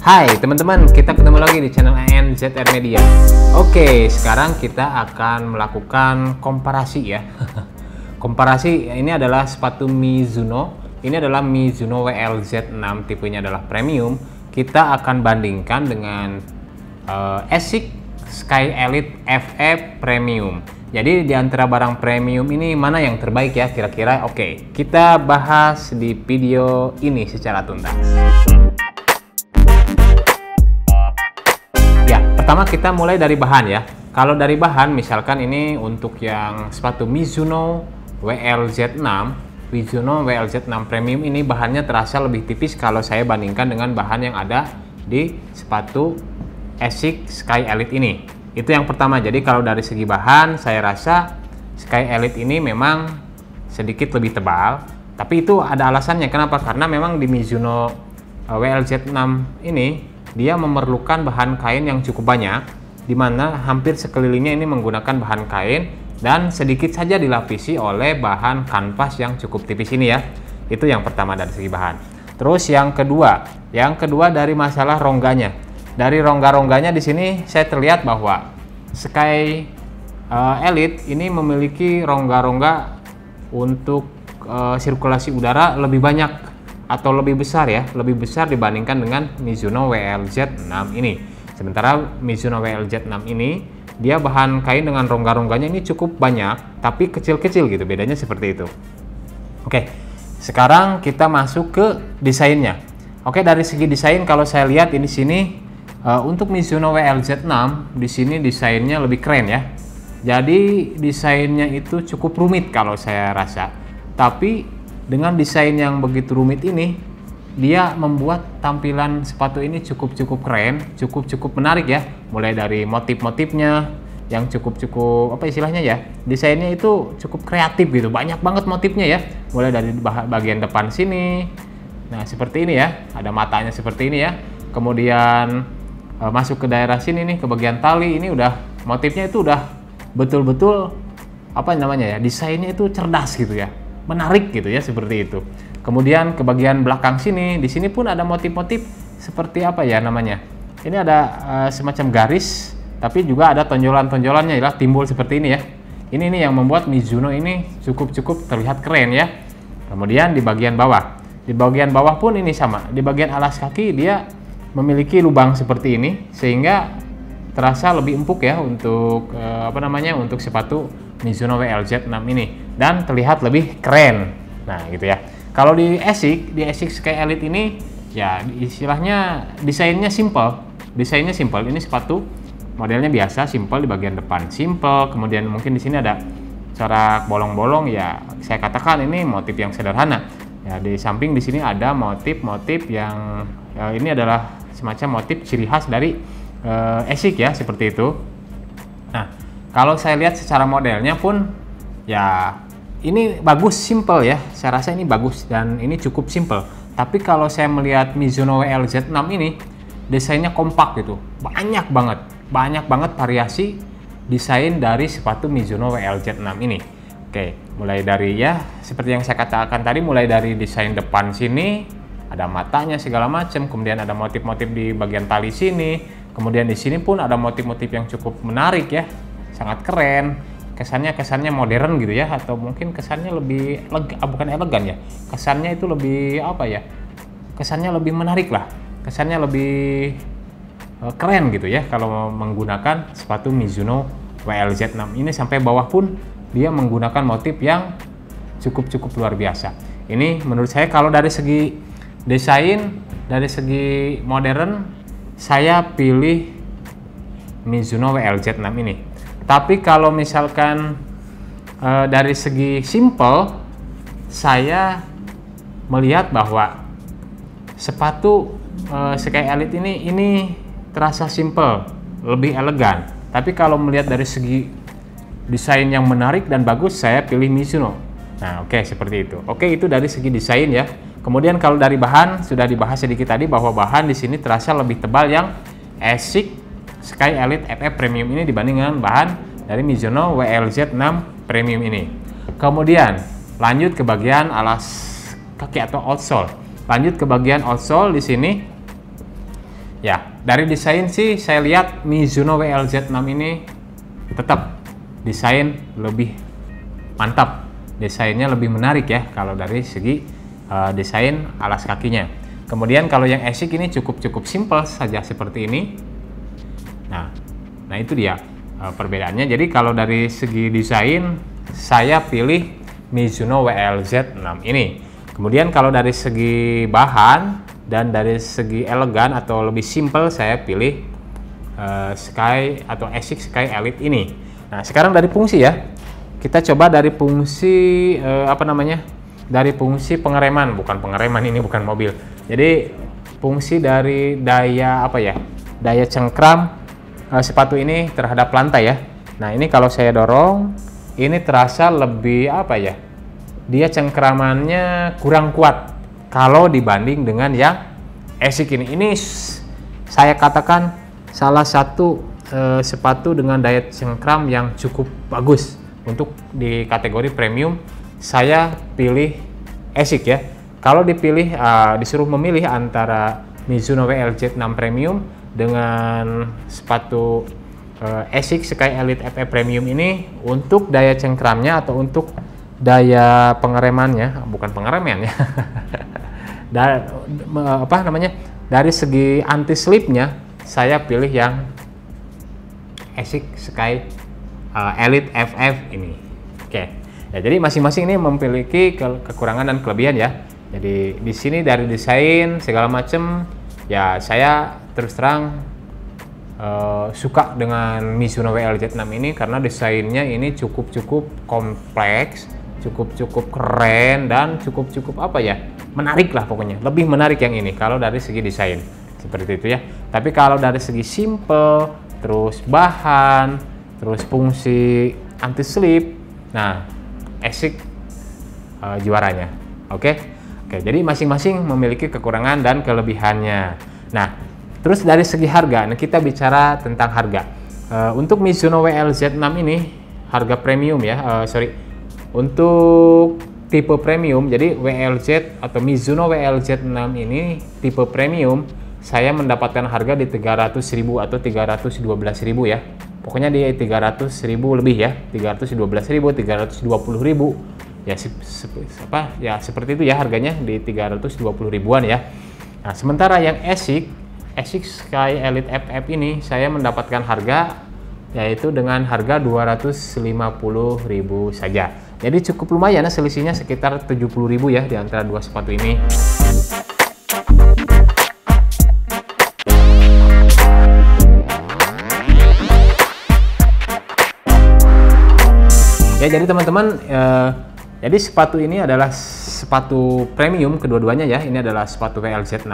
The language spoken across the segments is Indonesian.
Hai teman-teman, kita ketemu lagi di channel ANZR Media. Oke, sekarang kita akan melakukan komparasi ya. Komparasi, ini adalah sepatu Mizuno. Ini adalah Mizuno WLZ6, tipenya adalah premium. Kita akan bandingkan dengan ASICS Sky Elite FE Premium. Jadi di antara barang premium ini mana yang terbaik ya kira-kira? Oke, kita bahas di video ini secara tuntas. Pertama kita mulai dari bahan ya. Kalau dari bahan misalkan ini untuk yang sepatu Mizuno WLZ6 Premium, ini bahannya terasa lebih tipis kalau saya bandingkan dengan bahan yang ada di sepatu ASICS Sky Elite ini. Itu yang pertama. Jadi kalau dari segi bahan saya rasa Sky Elite ini memang sedikit lebih tebal, tapi itu ada alasannya. Kenapa? Karena memang di Mizuno WLZ6 ini dia memerlukan bahan kain yang cukup banyak, di mana hampir sekelilingnya ini menggunakan bahan kain dan sedikit saja dilapisi oleh bahan kanvas yang cukup tipis ini ya. Itu yang pertama dari segi bahan. Terus yang kedua dari masalah rongganya. Dari rongga-rongganya di sini saya terlihat bahwa Sky Elite ini memiliki rongga-rongga untuk sirkulasi udara lebih banyak atau lebih besar ya, lebih besar dibandingkan dengan Mizuno WLZ6 ini. Sementara Mizuno WLZ6 ini dia bahan kain dengan rongga-rongganya ini cukup banyak, tapi kecil-kecil gitu, bedanya seperti itu. Oke, sekarang kita masuk ke desainnya. Oke, dari segi desain kalau saya lihat ini sini untuk Mizuno WLZ6 di sini desainnya lebih keren ya. Jadi desainnya itu cukup rumit kalau saya rasa, tapi dengan desain yang begitu rumit ini, dia membuat tampilan sepatu ini cukup keren, cukup menarik ya. Mulai dari motif-motifnya yang cukup apa istilahnya ya, desainnya itu cukup kreatif gitu, banyak banget motifnya ya. Mulai dari bagian depan sini, nah seperti ini ya, ada matanya seperti ini ya. Kemudian masuk ke daerah sini nih, ke bagian tali ini udah motifnya itu udah betul-betul apa namanya ya, desainnya itu cerdas gitu ya, menarik gitu ya, seperti itu. Kemudian ke bagian belakang sini, di sini pun ada motif-motif seperti apa ya namanya. Ini ada semacam garis, tapi juga ada tonjolan-tonjolannya ya, timbul seperti ini ya. Ini yang membuat Mizuno ini cukup terlihat keren ya. Kemudian di bagian bawah pun ini sama. Di bagian alas kaki dia memiliki lubang seperti ini sehingga terasa lebih empuk ya untuk untuk sepatu Mizuno WLZ6 ini, dan terlihat lebih keren. Nah gitu ya. Kalau di ASICS Sky Elite ini ya istilahnya desainnya simple. Ini sepatu modelnya biasa, simple, di bagian depan simple, kemudian mungkin di sini ada corak bolong-bolong ya, saya katakan ini motif yang sederhana. Ya, di samping di sini ada motif-motif yang ini adalah semacam motif ciri khas dari ASICS ya, seperti itu. Nah, kalau saya lihat secara modelnya pun ya ini bagus, simple ya. Saya rasa ini bagus dan ini cukup simple. Tapi kalau saya melihat Mizuno WLZ6 ini desainnya kompak gitu. Banyak banget variasi desain dari sepatu Mizuno WLZ6 ini. Oke, mulai dari ya seperti yang saya katakan tadi, mulai dari desain depan sini ada matanya segala macam, kemudian ada motif-motif di bagian tali sini, kemudian di sini pun ada motif-motif yang cukup menarik ya, sangat keren. Kesannya modern gitu ya, atau mungkin kesannya lebih bukan elegan ya, kesannya itu lebih apa ya, kesannya lebih menarik lah, kesannya lebih keren gitu ya kalau menggunakan sepatu Mizuno WLZ6 ini. Sampai bawah pun dia menggunakan motif yang cukup luar biasa. Ini menurut saya kalau dari segi desain, dari segi modern, saya pilih Mizuno WLZ6 ini. Tapi kalau misalkan dari segi simple, saya melihat bahwa sepatu Sky Elite ini terasa simple, lebih elegan. Tapi kalau melihat dari segi desain yang menarik dan bagus, saya pilih Mizuno. Nah, oke, seperti itu. Oke, itu dari segi desain ya. Kemudian kalau dari bahan sudah dibahas sedikit tadi bahwa bahan di sini terasa lebih tebal yang ASICS Sky Elite FE Premium ini dibandingkan bahan dari Mizuno WLZ6 Premium ini. Kemudian lanjut ke bagian alas kaki atau outsole. Lanjut ke bagian outsole di sini. Ya, dari desain sih saya lihat Mizuno WLZ6 ini tetap desain lebih mantap, desainnya lebih menarik ya kalau dari segi desain alas kakinya. Kemudian kalau yang ASIC ini cukup simple saja seperti ini. Nah itu dia perbedaannya. Jadi kalau dari segi desain saya pilih Mizuno WLZ6 ini. Kemudian kalau dari segi bahan dan dari segi elegan atau lebih simple saya pilih Sky atau ASIC Sky Elite ini. Nah sekarang dari fungsi ya, kita coba dari fungsi dari fungsi pengereman, bukan pengereman, ini bukan mobil. Jadi fungsi dari daya daya cengkram sepatu ini terhadap lantai ya. Nah ini kalau saya dorong ini terasa lebih dia cengkramannya kurang kuat kalau dibanding dengan yang ASIC ini. Ini saya katakan salah satu sepatu dengan daya cengkram yang cukup bagus untuk di kategori premium. Saya pilih ASIC ya. Kalau disuruh memilih antara Mizuno WLZ6 Premium dengan sepatu ASIC Sky Elite FF Premium ini, untuk daya cengkramnya atau untuk daya pengeremannya, bukan pengereman ya, dari segi anti slipnya saya pilih yang ASIC Sky Elite FF ini. Oke. Ya, jadi masing-masing ini memiliki kekurangan dan kelebihan ya. Jadi di sini dari desain segala macam ya, saya terus terang suka dengan Mizuno WLZ6 ini karena desainnya ini cukup kompleks, cukup keren, dan cukup menarik lah pokoknya. Lebih menarik yang ini kalau dari segi desain seperti itu ya. Tapi kalau dari segi simple, terus bahan, terus fungsi anti slip, nah ASIC juaranya. Oke, jadi masing-masing memiliki kekurangan dan kelebihannya. Nah, terus dari segi harga, nah kita bicara tentang harga. Untuk Mizuno WLZ6 ini harga premium ya, untuk tipe premium. Jadi WLZ atau Mizuno WLZ6 ini tipe premium, saya mendapatkan harga di 300.000 atau 312.000 ya. Pokoknya di 300.000 lebih ya, 312.000, 320.000 ya, ya seperti itu ya harganya, di 320 ribuan ya. Nah sementara yang ASIC Sky Elite FF ini saya mendapatkan harga yaitu dengan harga 250.000 saja. Jadi cukup lumayan, selisihnya sekitar 70.000 ya di antara dua sepatu ini. Ya, jadi teman-teman, jadi sepatu ini adalah sepatu premium kedua-duanya ya. Ini adalah sepatu WLZ6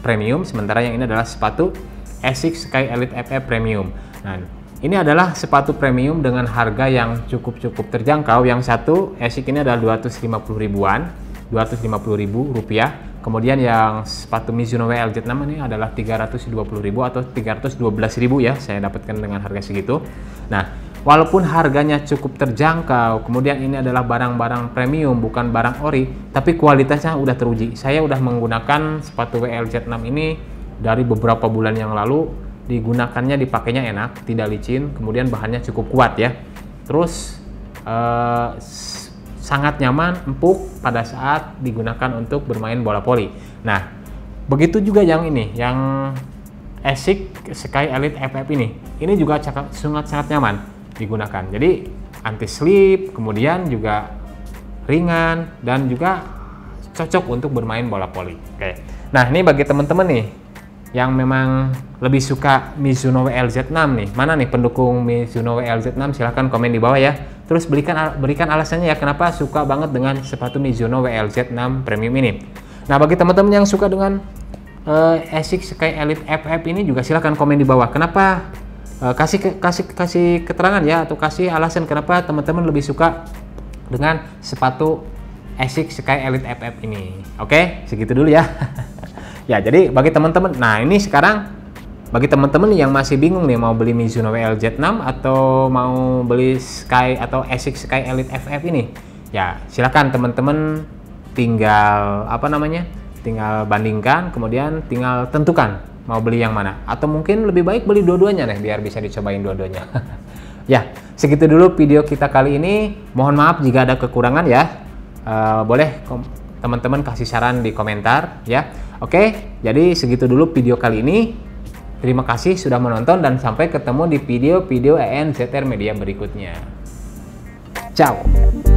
Premium, sementara yang ini adalah sepatu ASIC Sky Elite FF Premium. Nah, ini adalah sepatu premium dengan harga yang cukup terjangkau. Yang satu ASIC ini adalah 250 ribuan, 250.000 rupiah. Kemudian yang sepatu Mizuno WLZ6 ini adalah 320.000 atau 312.000 ya, saya dapatkan dengan harga segitu. Nah, walaupun harganya cukup terjangkau, kemudian ini adalah barang-barang premium, bukan barang ori, tapi kualitasnya udah teruji. Saya udah menggunakan sepatu WLZ6 ini dari beberapa bulan yang lalu, digunakannya, dipakainya enak, tidak licin, kemudian bahannya cukup kuat ya. Terus sangat nyaman, empuk pada saat digunakan untuk bermain bola voli. Nah, begitu juga yang ini, yang ASIC Sky Elite FF ini juga sangat nyaman digunakan. Jadi anti slip, kemudian juga ringan dan juga cocok untuk bermain bola voli. Oke. Nah, ini bagi teman-teman nih yang memang lebih suka Mizuno WLZ6 nih. Mana nih pendukung Mizuno WLZ6? Silahkan komen di bawah ya. Terus berikan alasannya ya kenapa suka banget dengan sepatu Mizuno WLZ6 Premium ini. Nah, bagi teman-teman yang suka dengan ASIC Sky Elite FF ini juga silahkan komen di bawah. Kenapa? Kasih keterangan ya, atau kasih alasan kenapa teman-teman lebih suka dengan sepatu ASIC Sky Elite FF ini. Oke, segitu dulu ya. Ya, jadi bagi teman-teman, nah ini sekarang bagi teman-teman yang masih bingung nih mau beli Mizuno WLZ6 atau mau beli Sky atau ASIC Sky Elite FF ini, ya silakan teman-teman tinggal tinggal bandingkan, kemudian tinggal tentukan mau beli yang mana, atau mungkin lebih baik beli dua-duanya deh biar bisa dicobain dua-duanya. Ya, segitu dulu video kita kali ini. Mohon maaf jika ada kekurangan ya. Boleh teman-teman kasih saran di komentar ya. Oke, jadi segitu dulu video kali ini. Terima kasih sudah menonton dan sampai ketemu di video-video EN ZR Media berikutnya. Ciao.